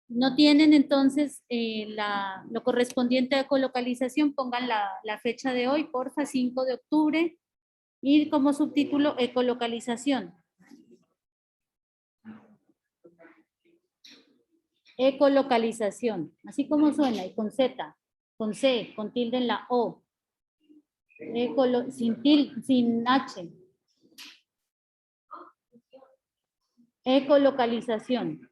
no tienen entonces lo correspondiente a ecolocalización, pongan la fecha de hoy, porfa, 5 de octubre, y como subtítulo, ecolocalización. Ecolocalización, así como suena, y con Z, con C, con tilde en la O, sin H. Ecolocalización.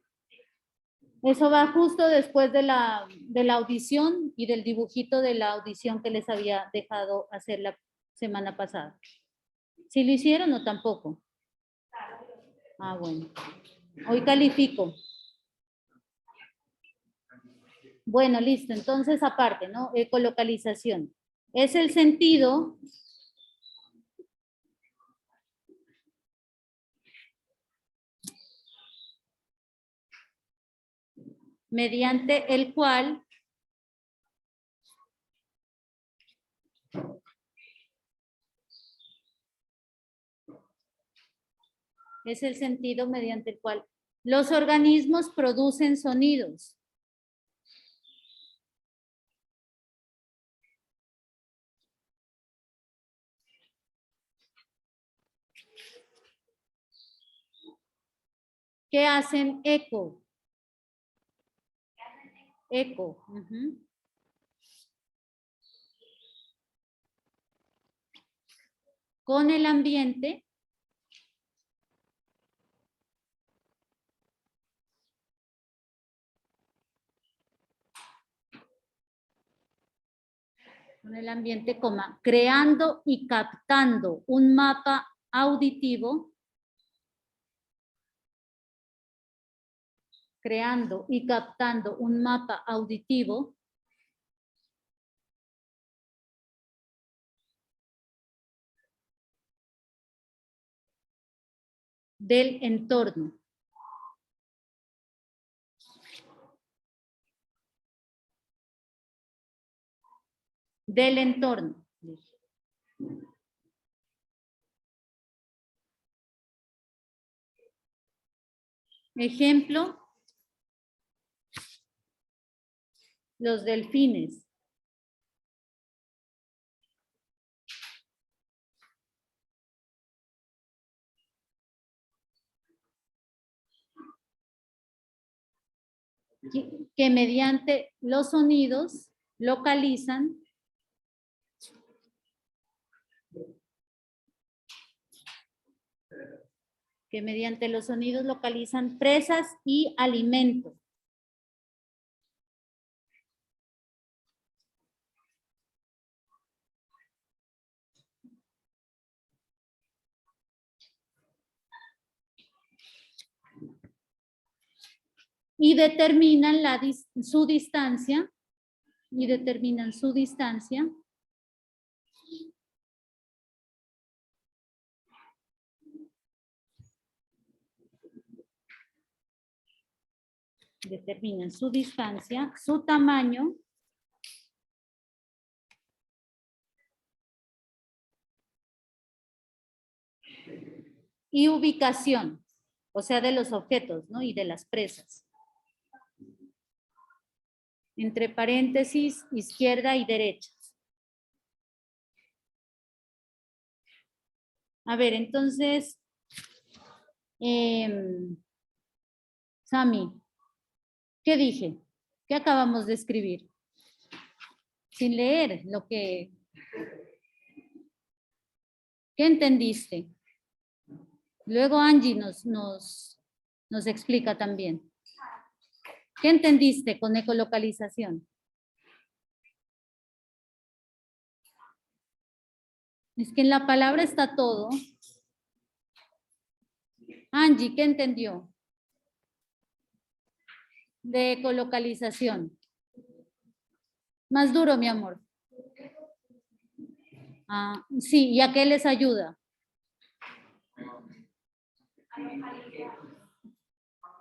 Eso va justo después de la audición y del dibujito de la audición que les había dejado hacer la semana pasada. ¿Sí lo hicieron o tampoco? Ah, bueno. Hoy califico. Bueno, listo. Entonces, aparte, ¿no? Ecolocalización. Es el sentido mediante el cual los organismos producen sonidos. Que hacen eco. Eco. Con el ambiente. Con el ambiente, creando y captando un mapa auditivo. Creando y captando un mapa auditivo del entorno. Del entorno. Ejemplo, los delfines. Que mediante los sonidos localizan presas y alimentos. Y determinan su distancia. Determinan su distancia, su tamaño y ubicación, o sea, de los objetos, ¿no? Y de las presas. Entre paréntesis, izquierda y derecha. A ver, entonces, Sami, ¿qué dije? ¿Qué acabamos de escribir? Sin leer lo que... ¿Qué entendiste? Luego Angie nos explica también. ¿Qué entendiste con ecolocalización? Es que en la palabra está todo. Angie, ¿qué entendió? De ecolocalización. Más duro, mi amor. Ah, sí, ¿y a qué les ayuda?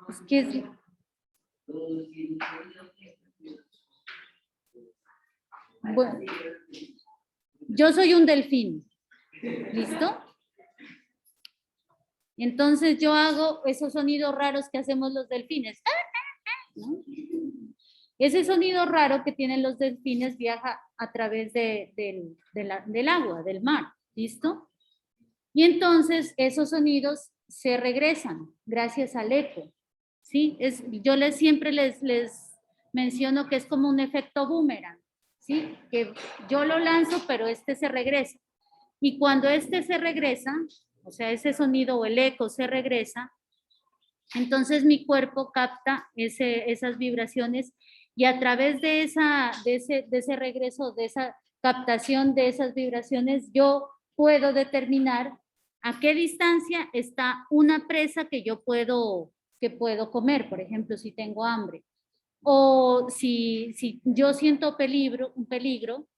Es que es... Bueno, yo soy un delfín. ¿Listo? Entonces yo hago esos sonidos raros que hacemos los delfines. ¿no? Ese sonido raro que tienen los delfines viaja a través del agua, del mar, ¿listo? Y entonces esos sonidos se regresan gracias al eco, ¿sí? Yo siempre les menciono que es como un efecto boomerang, ¿sí? Que yo lo lanzo, pero este se regresa. Y cuando este se regresa, o sea, ese sonido o el eco se regresa, entonces mi cuerpo capta esas vibraciones y a través de ese regreso, de esa captación de esas vibraciones, yo puedo determinar a qué distancia está una presa que puedo comer, por ejemplo, si tengo hambre. O si yo siento un peligro,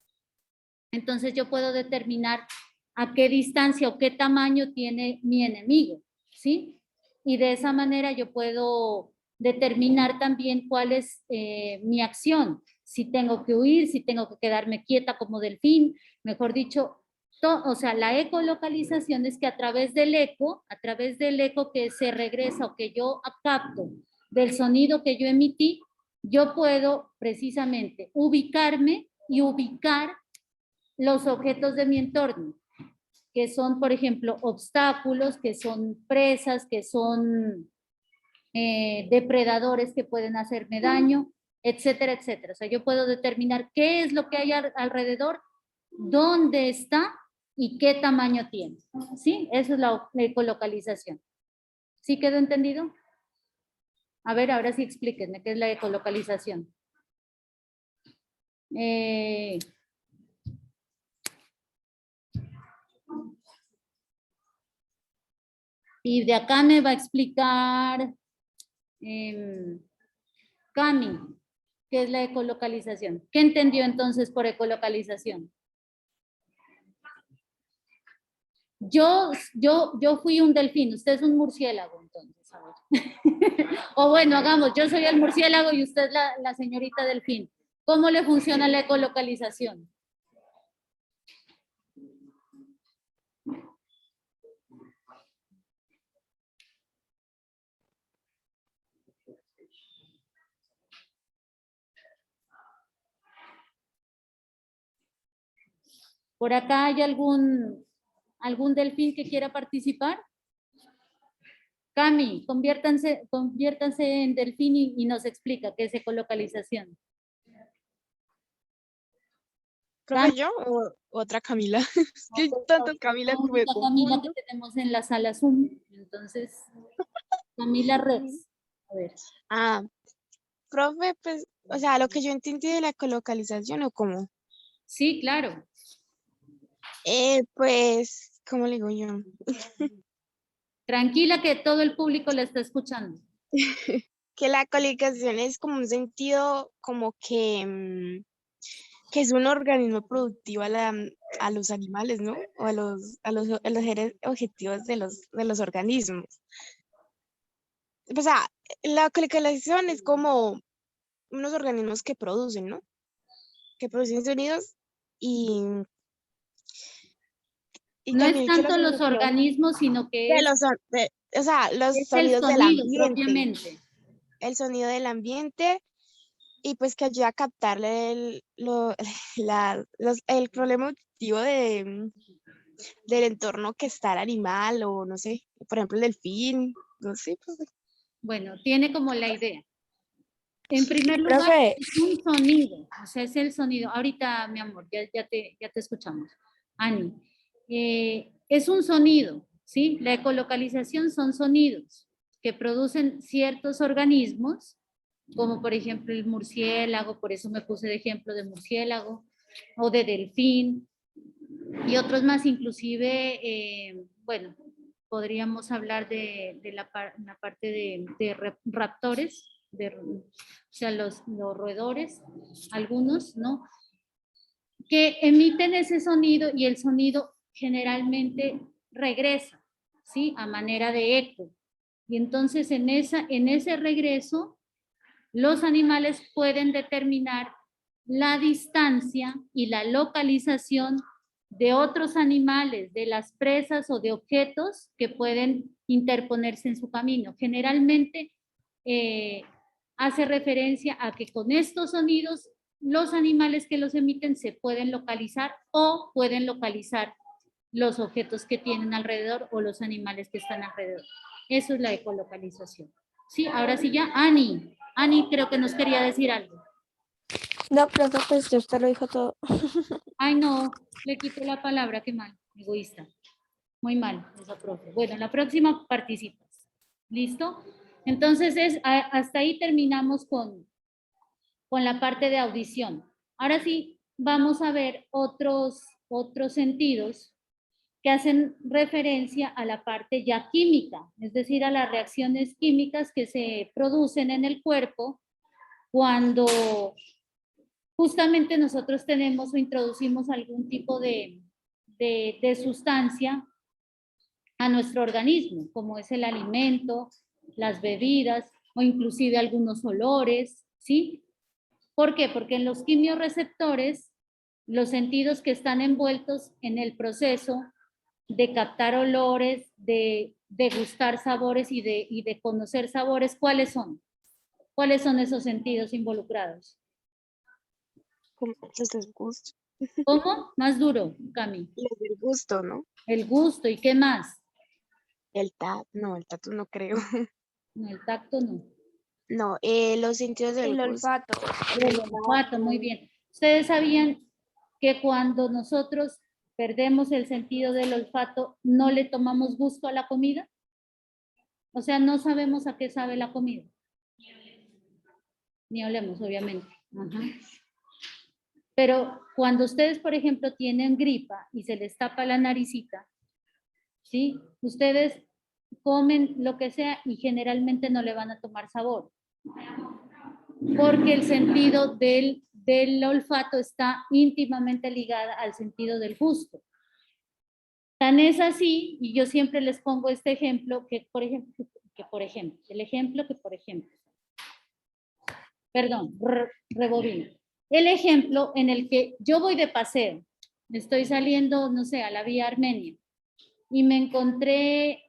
entonces yo puedo determinar a qué distancia o qué tamaño tiene mi enemigo, ¿sí? Y de esa manera yo puedo determinar también cuál es mi acción, si tengo que huir, si tengo que quedarme quieta como delfín, mejor dicho, o sea, la ecolocalización es que a través del eco que se regresa o que yo capto del sonido que yo emití, yo puedo precisamente ubicarme y ubicar los objetos de mi entorno, que son, por ejemplo, obstáculos, que son presas, que son depredadores que pueden hacerme daño, etcétera, etcétera. O sea, yo puedo determinar qué es lo que hay alrededor, dónde está y qué tamaño tiene. ¿Sí? Eso es la ecolocalización. ¿Sí quedó entendido? A ver, ahora sí explíquenme qué es la ecolocalización. Y de acá me va a explicar Cami, ¿qué es la ecolocalización? ¿Qué entendió entonces por ecolocalización? Yo fui un delfín, usted es un murciélago, entonces, a ver. O bueno, hagamos, yo soy el murciélago y usted la señorita delfín. ¿Cómo le funciona la ecolocalización? ¿Por acá hay algún delfín que quiera participar? Cami, conviértanse en delfín y nos explica qué es ecolocalización. ¿Profe yo o otra Camila? Es que hay tantas Camilas que me Camila confundo. que tenemos en la sala Zoom, entonces Camila Rex. A ver. Ah, profe, pues, o sea, lo que yo entendí de la colocalización o cómo, Sí, claro. pues, ¿cómo le digo yo? Tranquila que todo el público la está escuchando. Que la colificación es como un sentido como que es un organismo productivo a los animales, ¿no? O a los seres objetivos de los organismos. O sea, la colificación es como unos organismos que producen, ¿no? Que producen sonidos y, y No es también que los tanto sonidos los organismos, sino que o sea, los es el sonidos del sonido ambiente, propiamente. el sonido del ambiente y pues que ayuda a captarle el problema auditivo del entorno que está el animal o no sé, por ejemplo el delfín, no sé. Pues. Bueno, tiene como la idea. En primer lugar, Profe, es un sonido, o sea, es el sonido. Ahorita, mi amor, ya te escuchamos. Ani, es un sonido, ¿sí? La ecolocalización son sonidos que producen ciertos organismos, como por ejemplo el murciélago, por eso me puse de ejemplo de murciélago, o de delfín, y otros más, inclusive, bueno, podríamos hablar de la parte de raptores, o sea, los roedores, algunos, ¿no? Que emiten ese sonido y el sonido generalmente regresa, ¿sí? A manera de eco. Y entonces en ese regreso, los animales pueden determinar la distancia y la localización de otros animales, de las presas o de objetos que pueden interponerse en su camino. Generalmente, hace referencia a que con estos sonidos los animales que los emiten se pueden localizar o pueden localizar los objetos que tienen alrededor o los animales que están alrededor. Eso es la ecolocalización. Sí, ahora sí ya, Ani. Ani creo que nos quería decir algo. No, profe, pues ya usted lo dijo todo. Ay, no, le quito la palabra, qué mal, egoísta. Muy mal, esa profe. Bueno, la próxima participas. ¿Listo? Entonces, hasta ahí terminamos con la parte de audición. Ahora sí, vamos a ver otros sentidos que hacen referencia a la parte ya química, es decir, a las reacciones químicas que se producen en el cuerpo cuando justamente nosotros tenemos o introducimos algún tipo de sustancia a nuestro organismo, como es el alimento, las bebidas o inclusive algunos olores, ¿sí? ¿Por qué? Porque en los quimiorreceptores, los sentidos que están envueltos en el proceso de captar olores, de degustar sabores y de conocer sabores, ¿cuáles son? ¿Cuáles son esos sentidos involucrados? Como los del gusto. ¿Cómo? Más duro, Cami. Los del gusto, ¿no? El gusto, ¿y qué más? El tacto no creo. No, el tacto no. No, los sentidos del El gusto. olfato. El olfato, muy bien. ¿Ustedes sabían que cuando nosotros perdemos el sentido del olfato, no le tomamos gusto a la comida? O sea, no sabemos a qué sabe la comida. Ni olemos, obviamente. Ajá. Pero cuando ustedes, por ejemplo, tienen gripa y se les tapa la naricita, ¿sí? Ustedes comen lo que sea y generalmente no le van a tomar sabor. Porque el sentido del olfato está íntimamente ligada al sentido del gusto. Tan es así, y yo siempre les pongo este ejemplo, rebobino. El ejemplo en el que yo voy de paseo, estoy saliendo, no sé, a la vía Armenia, y me encontré,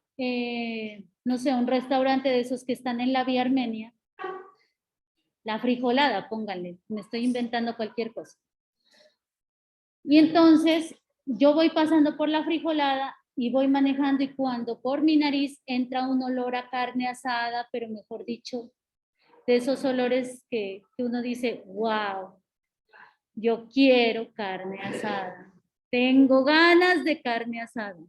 no sé, un restaurante de esos que están en la vía Armenia, la frijolada, pónganle, me estoy inventando cualquier cosa. Y entonces yo voy pasando por la frijolada y voy manejando y cuando por mi nariz entra un olor a carne asada, pero mejor dicho, de esos olores que uno dice, wow, yo quiero carne asada, tengo ganas de carne asada.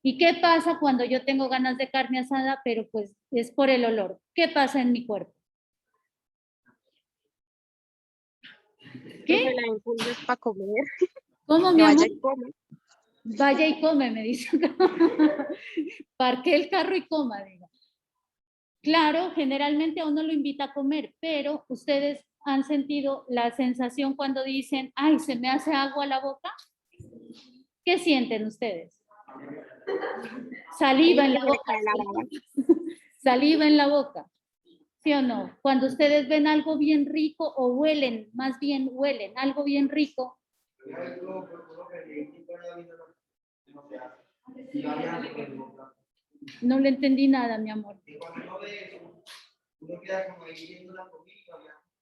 ¿Y qué pasa cuando yo tengo ganas de carne asada, pero pues es por el olor? ¿Qué pasa en mi cuerpo? ¿Qué? La impulsas para comer. ¿Cómo, mi Que amor? vaya y come. Vaya y come, me dice. Parque el carro y coma, diga. Claro, generalmente a uno lo invita a comer, pero ustedes han sentido la sensación cuando dicen, ay, se me hace agua la boca. ¿Qué sienten ustedes? Saliva en la boca. Saliva en la boca. ¿Sí o no? Cuando ustedes ven algo bien rico o huelen, más bien huelen algo bien rico. No le entendí nada, mi amor.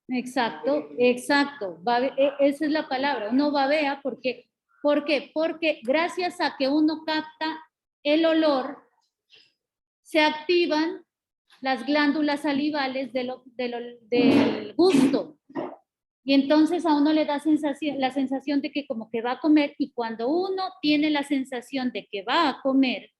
Exacto, exacto. Esa es la palabra. Uno babea porque, ¿por qué? Porque gracias a que uno capta el olor, se activan las glándulas salivales del gusto. Y entonces a uno le da la sensación de que como que va a comer y cuando uno tiene la sensación de que va a comer,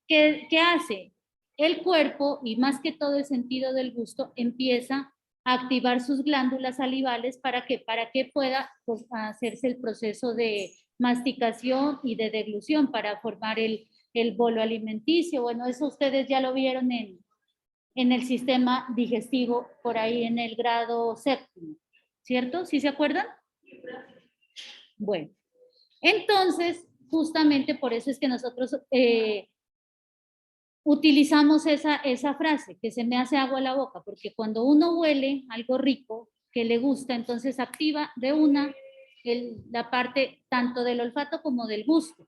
¿qué hace? El cuerpo y más que todo el sentido del gusto empieza a activar sus glándulas salivales para que pueda pues, hacerse el proceso de masticación y de deglución para formar el bolo alimenticio. Bueno, eso ustedes ya lo vieron en el sistema digestivo por ahí en el grado séptimo, ¿cierto? ¿Sí se acuerdan? Bueno, entonces justamente por eso es que nosotros utilizamos esa frase, que se me hace agua a la boca, porque cuando uno huele algo rico que le gusta, entonces activa de una la parte tanto del olfato como del gusto.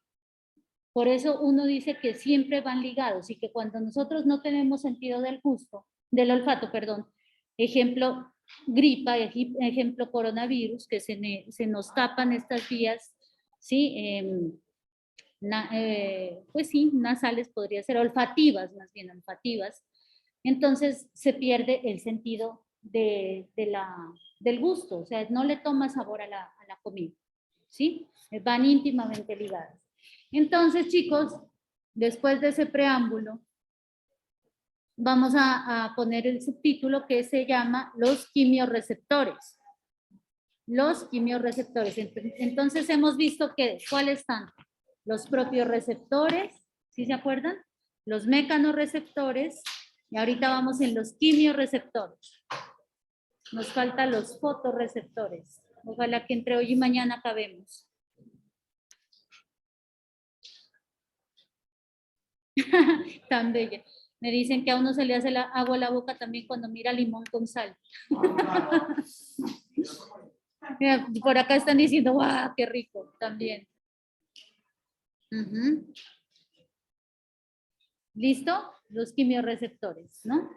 Por eso uno dice que siempre van ligados y que cuando nosotros no tenemos sentido del gusto, del olfato, perdón, Ejemplo, gripa, ejemplo, coronavirus, que se nos tapan estas vías, ¿sí? Pues sí, nasales podría ser, olfativas, más bien olfativas. Entonces se pierde el sentido del gusto, o sea, no le toma sabor a la comida, ¿sí? Van íntimamente ligadas. Entonces, chicos, después de ese preámbulo, vamos a poner el subtítulo que se llama Los quimiorreceptores. Los quimiorreceptores. Entonces hemos visto que, ¿cuáles están? Los propios receptores, ¿sí se acuerdan? Los mecanorreceptores, y ahorita vamos en los quimiorreceptores. Nos faltan los fotorreceptores. Ojalá que entre hoy y mañana acabemos. Tan bella. Me dicen que a uno se le hace agua a la boca también cuando mira limón con sal. Mira, por acá están diciendo, ¡guau, qué rico! También. ¿Listo? Los quimiorreceptores, ¿no?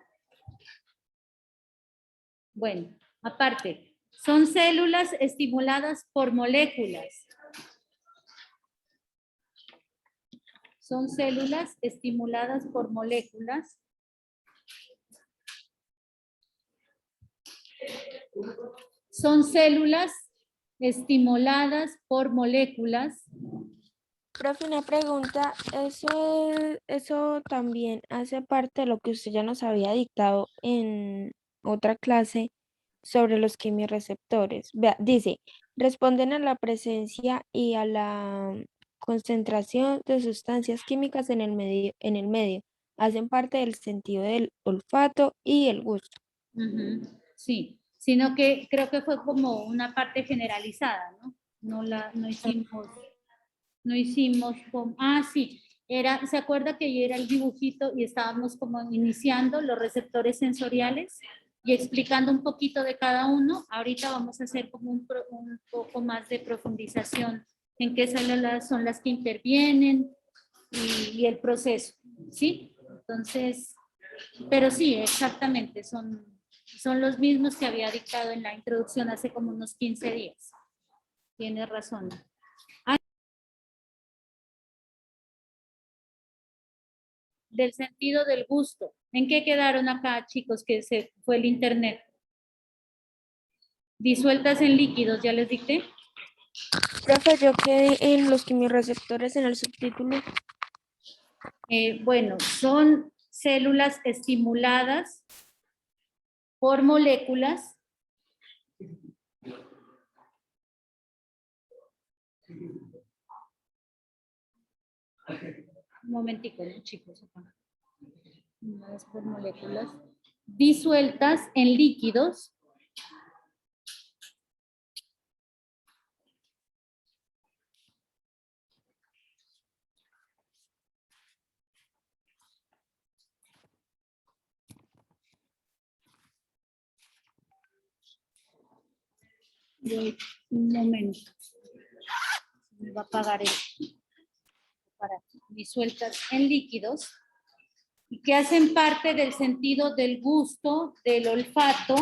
Bueno, aparte, son células estimuladas por moléculas. Son células estimuladas por moléculas. Son células estimuladas por moléculas. Profe, una pregunta, eso también hace parte de lo que usted ya nos había dictado en otra clase sobre los quimiorreceptores. Vea, dice, responden a la presencia y a la concentración de sustancias químicas en el medio. Hacen parte del sentido del olfato y el gusto. Sí, sino que creo que fue como una parte generalizada, ¿no? No hicimos como, sí, ¿se acuerda que ayer era el dibujito y estábamos como iniciando los receptores sensoriales y explicando un poquito de cada uno? Ahorita vamos a hacer como un poco más de profundización en qué células son las que intervienen y el proceso, ¿sí? Entonces, pero sí, exactamente, son los mismos que había dictado en la introducción hace como unos 15 días. Tienes razón. Del sentido del gusto. ¿En qué quedaron acá, chicos, que se fue el internet? Disueltas en líquidos, ¿ya les dicté? Profe, yo quedé en los quimiorreceptores en el subtítulo. Bueno, son células estimuladas por moléculas un momentico, ¿no, chicos? Por moléculas disueltas en líquidos un momento. Me va a apagar esto. Para disueltas en líquidos y que hacen parte del sentido del gusto, del olfato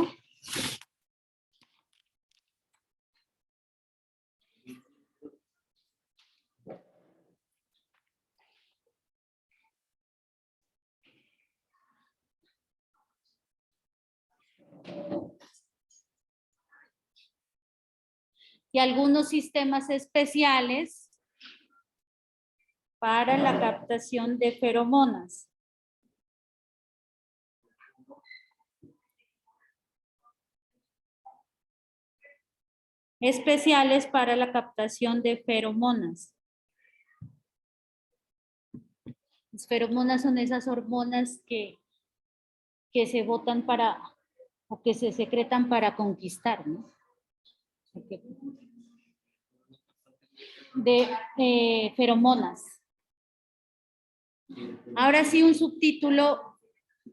y algunos sistemas especiales para la captación de feromonas. Especiales para la captación de feromonas. Las feromonas son esas hormonas que se botan o que se secretan para conquistar, ¿no? De feromonas. Ahora sí, un subtítulo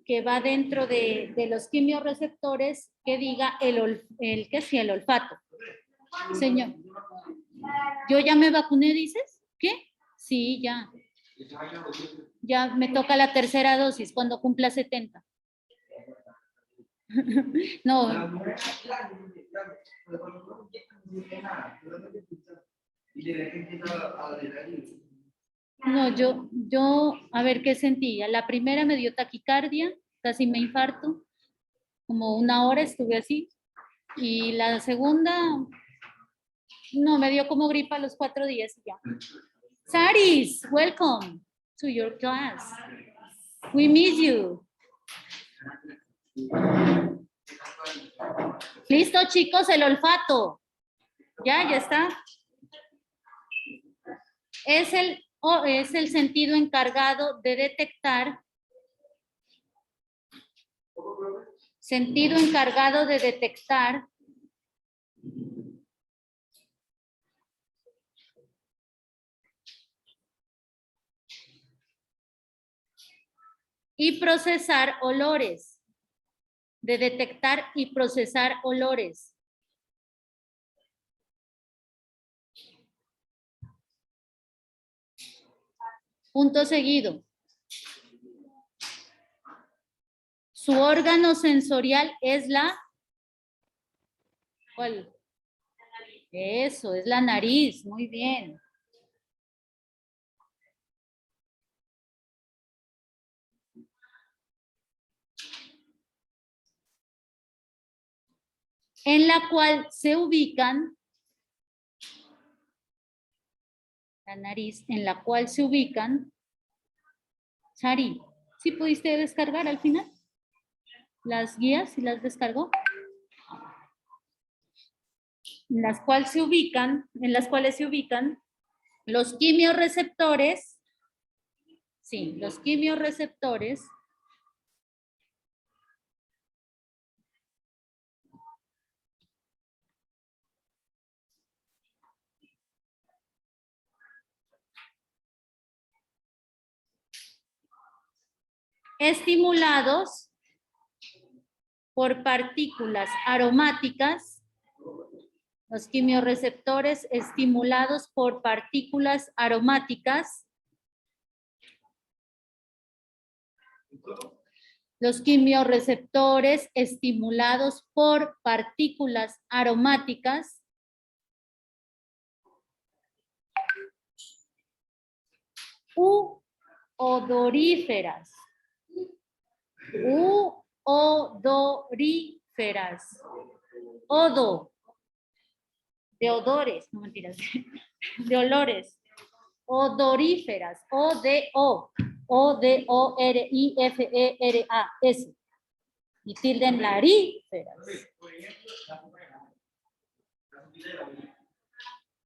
que va dentro de los quimiorreceptores que diga el olfato. Señor, ¿yo ya me vacuné, dices? ¿Qué? Sí, ya. Ya me toca la tercera dosis cuando cumpla 70. No, no, a ver qué sentía. La primera me dio taquicardia, casi me infarto, como 1 hora estuve así. Y la segunda, no, me dio como gripa a los 4 días y ya. Saris, welcome to your class. We miss you. Listo, chicos, el olfato. Ya está. Es el sentido encargado de detectar. Sentido encargado de detectar y procesar olores. De detectar y procesar olores. Punto seguido. Su órgano sensorial es la... ¿Cuál? Eso, es la nariz. Muy bien. En la cual se ubican... La nariz, en la cual se ubican... Sari, ¿sí pudiste descargar al final? Las guías, ¿sí las descargó? En las cuales se ubican los quimiorreceptores, sí, los quimiorreceptores estimulados por partículas aromáticas, los quimiorreceptores estimulados por partículas aromáticas, los quimiorreceptores estimulados por partículas aromáticas u odoríferas. U odoríferas. Odo. De odores, no mentiras. De olores. Odoríferas. O-D-O. O-D-O-R-I-F-E-R-A-S. Y tilde en laríferas.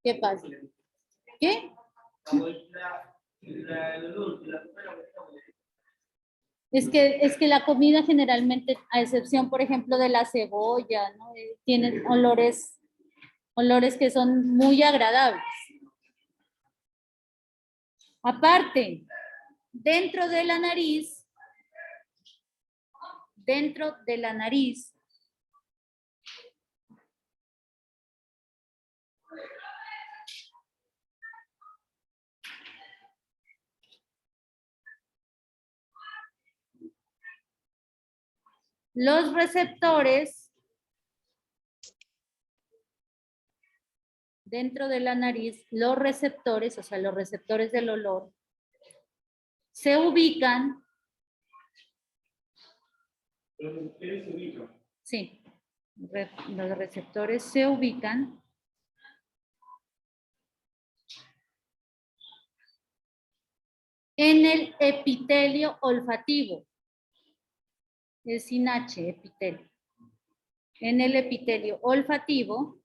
¿Qué pasa? ¿Qué? Es que la comida generalmente, a excepción, por ejemplo, de la cebolla, ¿no? Tienen olores que son muy agradables. Aparte, dentro de la nariz, los receptores dentro de la nariz, los receptores, o sea, los receptores del olor, se ubican. Sí, los receptores se ubican en el epitelio olfativo. Es sin H, epitelio. En el epitelio olfativo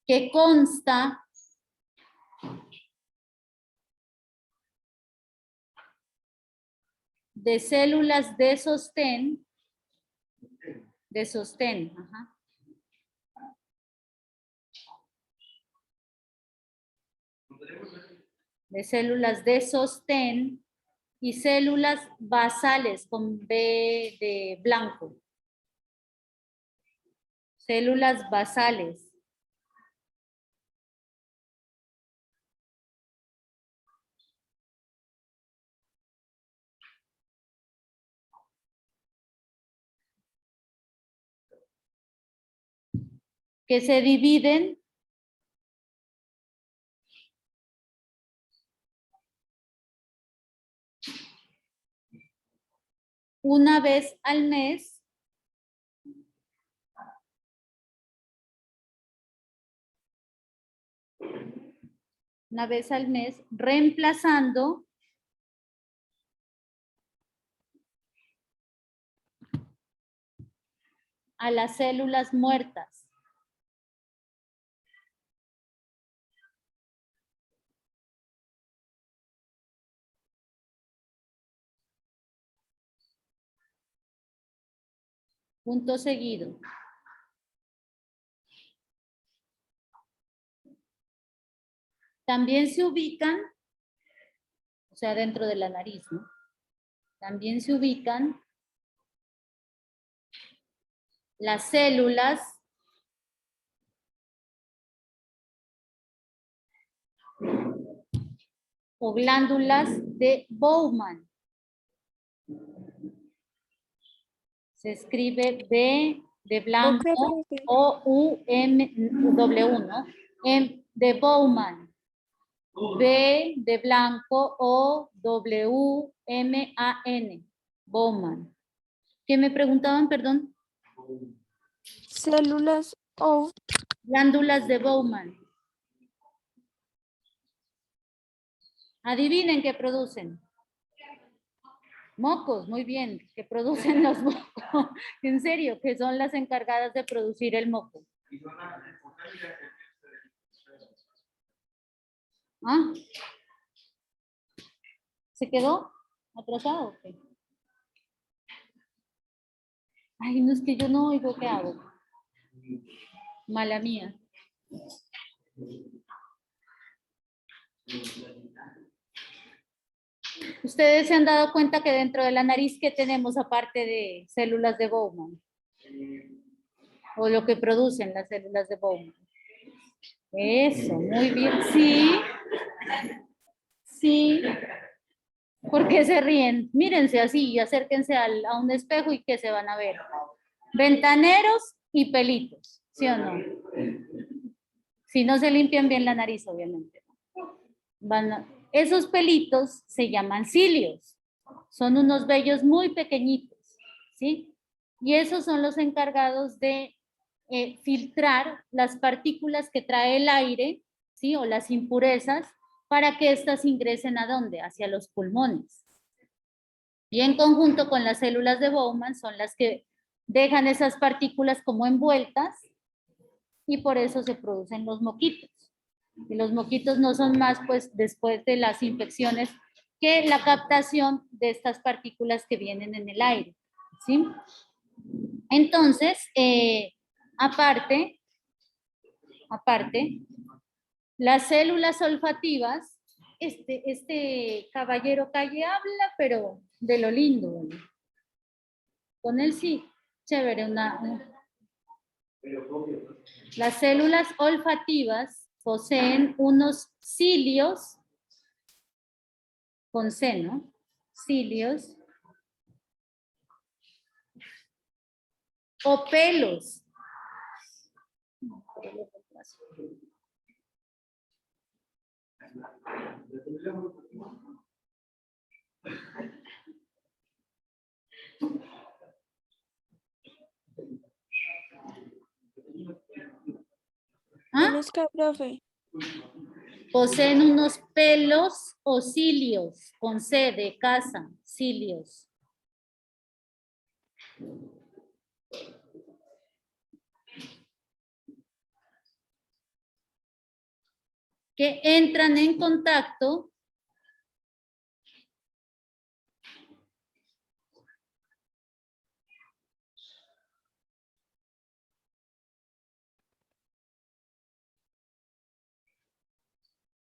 que consta de células de sostén, ajá. De células de sostén y células basales con B de blanco. Células basales. que se dividen una vez al mes reemplazando a las células muertas. Punto seguido. También se ubican, o sea, dentro de la nariz, ¿no? También se ubican las células o glándulas de Bowman. Se escribe B de blanco, Ok, profe. O-U-M-W, ¿no? De Bowman. B de blanco, O-W-M-A-N. Bowman. ¿Qué me preguntaban, perdón? Células o Glándulas de Bowman. Adivinen qué producen. Mocos, muy bien, que producen los mocos. En serio, que son las encargadas de producir el moco. ¿Ah? ¿Se quedó atrasado? Ok. Ay, no, es que yo no oigo qué hago. Mala mía. Ustedes se han dado cuenta que dentro de la nariz, ¿qué tenemos aparte de células de Bowman? O lo que producen las células de Bowman. Eso, muy bien. Sí. Sí. ¿Por qué se ríen? Mírense así, acérquense a un espejo y que se van a ver. Ventaneros y pelitos, ¿sí o no? Si no se limpian bien la nariz, obviamente. Esos pelitos se llaman cilios. Son unos vellos muy pequeñitos, ¿sí? Y esos son los encargados de filtrar las partículas que trae el aire, ¿sí? O las impurezas, para que éstas ingresen ¿a dónde? Hacia los pulmones. Y en conjunto con las células de Bowman son las que dejan esas partículas como envueltas y por eso se producen los moquitos. Y los moquitos no son más, pues, después de las infecciones, que la captación de estas partículas que vienen en el aire, ¿sí? Entonces, aparte, las células olfativas, este caballero calle habla, pero de lo lindo, ¿no? Con él sí, chévere, Las células olfativas poseen unos cilios, con C, ¿no? Cilios, o pelos. ¿Ah? ¿unos qué, profe? Poseen unos pelos o cilios, con C de casa, cilios. Que entran en contacto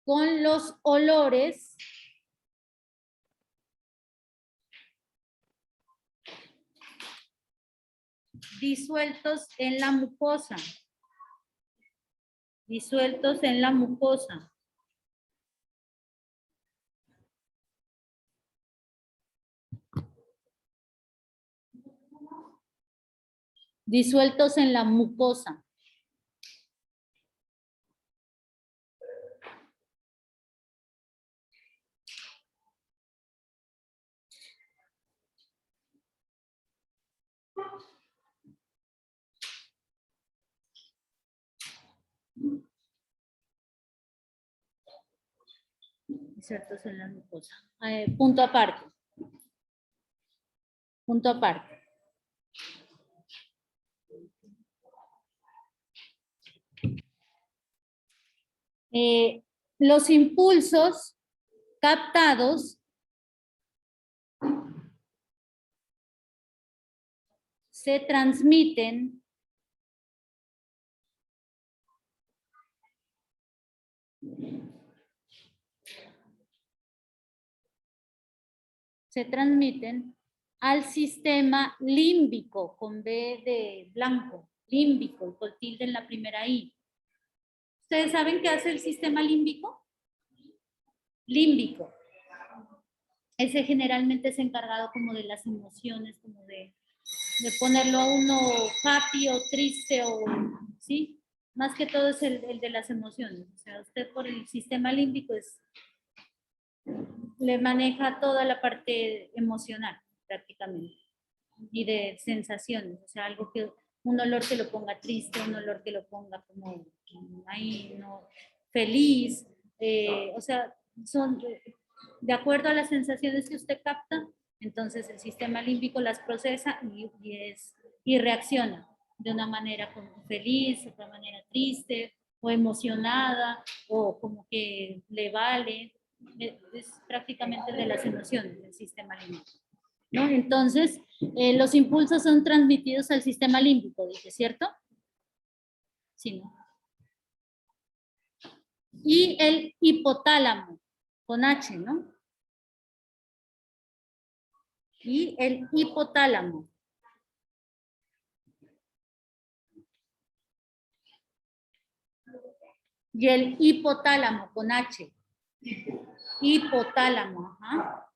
con los olores disueltos en la mucosa. Disueltos en la mucosa. Disueltos en la mucosa. Insertos en la mucosa. Punto aparte. Punto aparte. Los impulsos captados se transmiten al sistema límbico, con B de blanco, límbico, con tilde en la primera I. ¿Ustedes saben qué hace el sistema límbico? Límbico. Ese generalmente es encargado como de las emociones, como de ponerlo a uno happy o triste, o ¿sí? Más que todo es el de las emociones. O sea, usted por el sistema límbico le maneja toda la parte emocional prácticamente y de sensaciones. O sea, algo que un olor que lo ponga triste, un olor que lo ponga como ahí, ¿no? Feliz. O sea, son de acuerdo a las sensaciones que usted capta, entonces el sistema límbico las procesa y reacciona de una manera como feliz, de otra manera triste, o emocionada, o como que le vale. Es prácticamente de las emociones del sistema límbico, ¿no? Entonces, los impulsos son transmitidos al sistema límbico, dice, ¿cierto? Sí, ¿no? Y el hipotálamo, con H, ¿no? Y el hipotálamo. Y el hipotálamo, con H. Hipotálamo, ajá.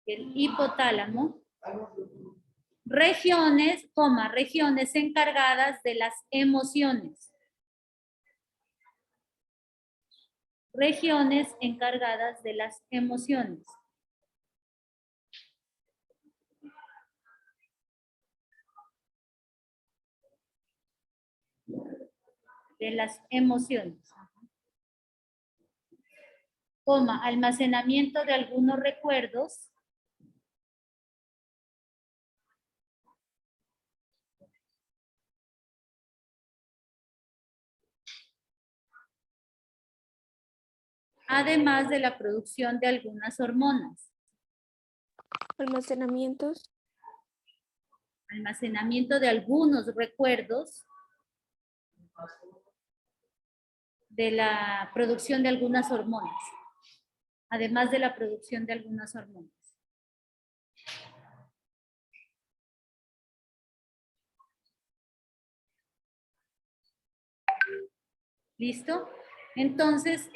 El hipotálamo. Regiones encargadas de las emociones. Regiones encargadas de las emociones. De las emociones. Almacenamiento de algunos recuerdos. Además de la producción de algunas hormonas. Almacenamientos. Almacenamiento de algunos recuerdos. De la producción de algunas hormonas. Además de la producción de algunas hormonas. ¿Listo? Entonces,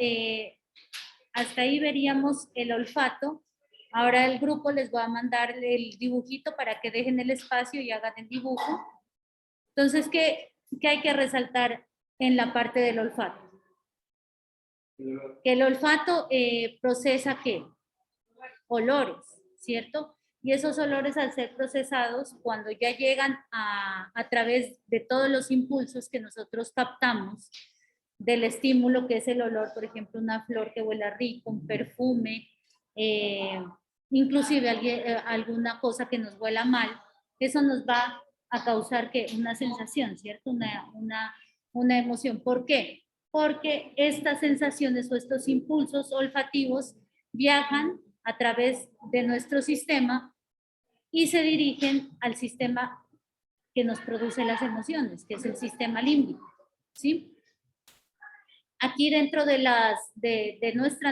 hasta ahí veríamos el olfato. Ahora el grupo les voy a mandar el dibujito para que dejen el espacio y hagan el dibujo. Entonces, ¿qué hay que resaltar en la parte del olfato? Que el olfato procesa ¿qué? Olores, ¿cierto? Y esos olores, al ser procesados, cuando ya llegan a través de todos los impulsos que nosotros captamos del estímulo, que es el olor, por ejemplo, una flor que huela rico, un perfume, inclusive alguna cosa que nos huela mal, eso nos va a causar ¿qué? Una sensación, ¿cierto? Una emoción. ¿Por qué? Porque estas sensaciones o estos impulsos olfativos viajan a través de nuestro sistema y se dirigen al sistema que nos produce las emociones, que es el sistema límbico, ¿sí? Aquí dentro de nuestra